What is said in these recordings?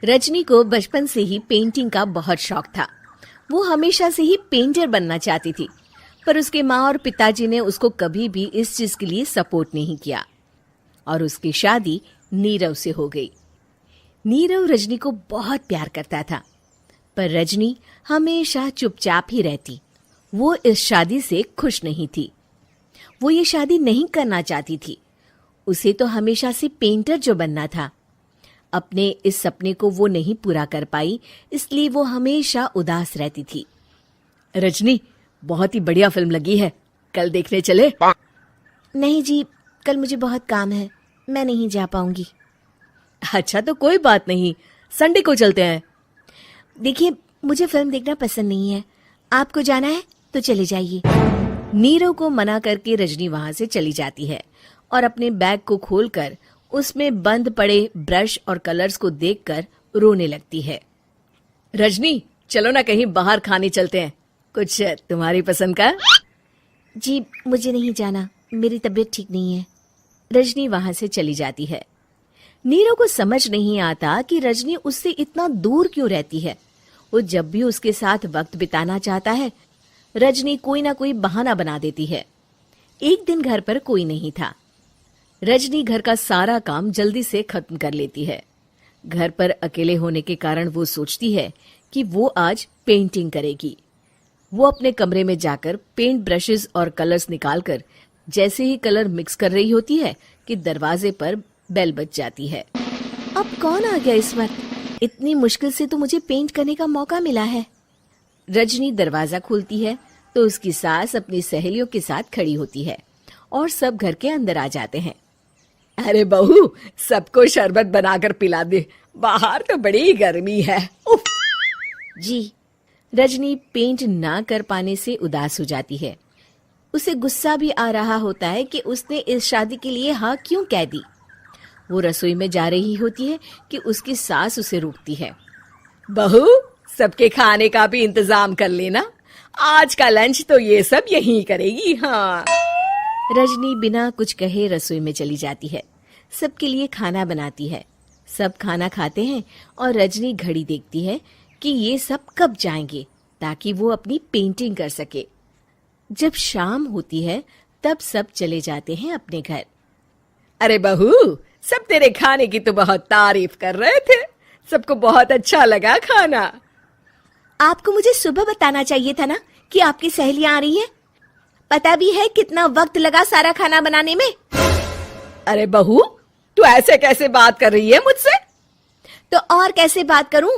रजनी को बचपन से ही पेंटिंग का बहुत शौक था। वो हमेशा से ही पेंटर बनना चाहती थी, पर उसके माँ और पिताजी ने उसको कभी भी इस चीज के लिए सपोर्ट नहीं किया और उसकी शादी नीरव से हो गई। नीरव रजनी को बहुत प्यार करता था, पर रजनी हमेशा चुपचाप ही रहती। वो इस शादी से खुश नहीं थी। वो ये शादी नहीं करना चाहती थी। उसे तो हमेशा से पेंटर जो बनना था। अपने इस सपने को वो नहीं पूरा कर पाई, इसलिए वो हमेशा उदास रहती थी। रजनी, बहुत ही बढ़िया फिल्म लगी है, कल देखने चले? नहीं जी, कल मुझे बहुत काम है, मैं नहीं जा पाऊंगी। अच्छा तो कोई बात नहीं, संडे को चलते हैं। देखिए, मुझे फिल्म देखना पसंद नहीं है। आपको जाना है तो चले जाइए। नीरव को मना करके रजनी वहां से चली जाती है और अपने बैग को खोलकर उसमें बंद पड़े ब्रश और कलर्स को देखकर रोने लगती है। रजनी, चलो ना कहीं बाहर खाने चलते हैं, कुछ तुम्हारी पसंद का। जी, मुझे नहीं जाना, मेरी तबीयत ठीक नहीं है। रजनी वहां से चली जाती है। नीरव को समझ नहीं आता कि रजनी उससे इतना दूर क्यों रहती है। वो जब भी उसके साथ वक्त बिताना चाहता है, रजनी कोई ना कोई बहाना बना देती है। एक दिन घर पर कोई नहीं था। रजनी घर का सारा काम जल्दी से खत्म कर लेती है। घर पर अकेले होने के कारण वो सोचती है कि वो आज पेंटिंग करेगी। वो अपने कमरे में जाकर पेंट ब्रशेस और कलर्स निकालकर जैसे ही कलर मिक्स कर रही होती है कि दरवाजे पर बेल बज जाती है। अब कौन आ गया इस वक्त? इतनी मुश्किल से तो मुझे पेंट करने का मौका मिला है। रजनी दरवाजा खोलती है तो उसकी सास अपनी सहेलियों के साथ खड़ी होती है और सब घर के अंदर आ जाते हैं। अरे बहू, सबको शरबत बनाकर पिला दे, बाहर तो बड़ी गर्मी है। उफ। जी। रजनी पेंट ना कर पाने से उदास हो जाती है। उसे गुस्सा भी आ रहा होता है कि उसने इस शादी के लिए हाँ क्यों कह दी। वो रसोई में जा रही होती है कि उसकी सास उसे रोकती है। बहू, सबके खाने का भी इंतजाम कर लेना, आज का लंच तो ये सब यहीं करेगी। हाँ। रजनी बिना कुछ कहे रसोई में चली जाती है। सबके लिए खाना बनाती है। सब खाना खाते हैं और रजनी घड़ी देखती है कि ये सब कब जाएंगे ताकि वो अपनी पेंटिंग कर सके। जब शाम होती है तब सब चले जाते हैं अपने घर। अरे बहू, सब तेरे खाने की तो बहुत तारीफ कर रहे थे, सबको बहुत अच्छा लगा खाना। आपको मुझे सुबह बताना चाहिए था ना कि आपकी सहेलियां आ रही हैं। पता भी है कितना वक्त लगा सारा खाना बनाने में। अरे बहू, तू ऐसे कैसे बात कर रही है मुझसे? तो और कैसे बात करूं?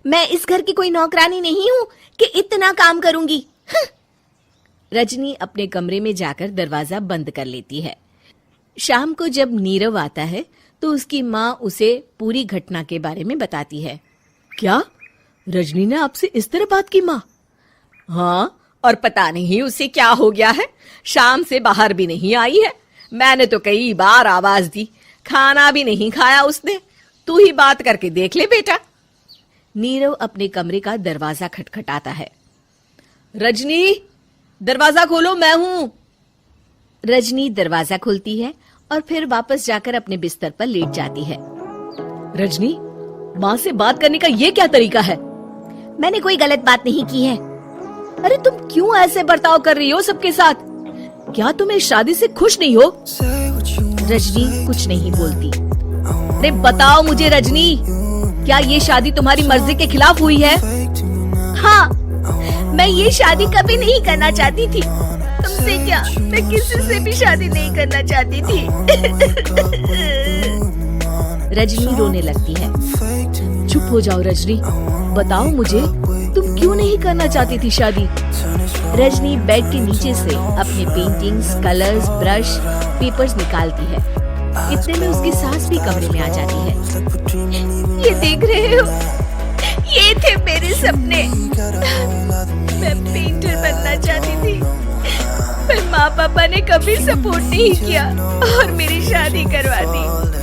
मैं इस घर की कोई नौकरानी नहीं हूं कि इतना काम करूंगी। रजनी अपने कमरे में जाकर दरवाजा बंद कर लेती है। शाम को जब नीरव आता है तो उसकी माँ उसे पूरी घटना के बारे में बताती है। क्या रजनी ने आपसे इस तरह बात की माँ? हाँ, और पता नहीं उसे क्या हो गया है, शाम से बाहर भी नहीं आई है। मैंने तो कई बार आवाज दी, खाना भी नहीं खाया उसने। तू ही बात करके देख ले बेटा। नीरव अपने कमरे का दरवाजा खटखटाता है। रजनी, दरवाजा खोलो, मैं हूं। रजनी दरवाजा खोलती है और फिर वापस जाकर अपने बिस्तर पर लेट जाती है। रजनी, माँ से बात करने का ये क्या तरीका है? मैंने कोई गलत बात नहीं की है। अरे तुम क्यों ऐसे बर्ताव कर रही हो सबके साथ? क्या तुम इस शादी से खुश नहीं हो? रजनी कुछ नहीं बोलती। अरे बताओ मुझे रजनी, क्या ये शादी तुम्हारी मर्जी के खिलाफ हुई है? हाँ, मैं ये शादी कभी नहीं करना चाहती थी। तुमसे क्या, मैं किसी से भी शादी नहीं करना चाहती थी। रजनी रोने लगती है। चुप हो जाओ रजनी, बताओ मुझे, तुम क्यों नहीं करना चाहती थी शादी? रजनी बेड के नीचे से अपने पेंटिंग्स, कलर्स, ब्रश, पेपर्स निकालती है। इतने में उसकी सास भी कमरे में आ जाती है। ये देख रहे हो, ये थे मेरे सपने। मैं पेंटर बनना चाहती थी, पर माँ पापा ने कभी सपोर्ट नहीं किया और मेरी शादी करवा दी।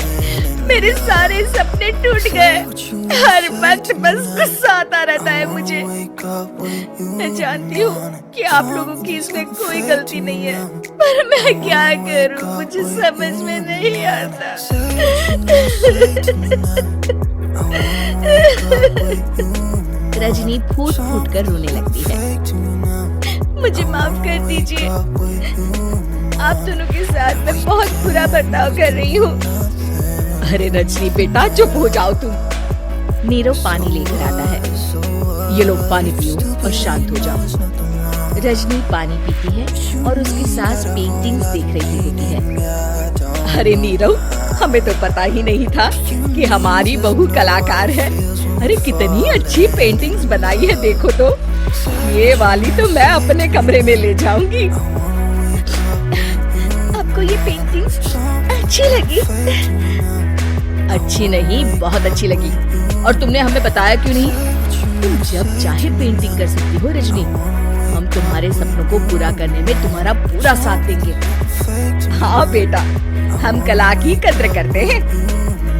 मेरे सारे सपने टूट गए। हर वक्त बस गुस्सा आता रहता है मुझे। मैं जानती हूँ कि आप लोगों की इसमें कोई गलती नहीं है, पर मैं क्या करूँ, मुझे समझ में नहीं आता। रजनी फूट फूट कर रोने लगती है। मुझे माफ कर दीजिए, आप दोनों के साथ मैं बहुत बुरा बर्ताव कर रही हूँ। अरे रजनी बेटा चुप हो जाओ तुम। नीरव पानी लेकर आता है। ये लो पानी पियो और शांत हो जाओ। रजनी पानी पीती है और उसकी सास पेंटिंग्स देख रही होती है। अरे नीरव, हमें तो पता ही नहीं था कि हमारी बहू कलाकार है। अरे कितनी अच्छी पेंटिंग्स बनाई है, देखो तो। ये वाली तो मैं अपने कमरे में ले जाऊंगी। आपको ये पेंटिंग्स अच्छी लगी? अच्छी नहीं, बहुत अच्छी लगी। और तुमने हमें बताया क्यों नहीं? तुम जब चाहे पेंटिंग कर सकती हो रजनी। हम तुम्हारे सपनों को पूरा करने में तुम्हारा पूरा साथ देंगे। हाँ बेटा, हम कला की कद्र करते हैं।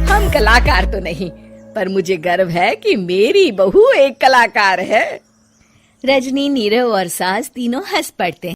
हम कलाकार तो नहीं, पर मुझे गर्व है कि मेरी बहू एक कलाकार है। रजनी, नीरव और सास तीनों हंस पड़ते हैं।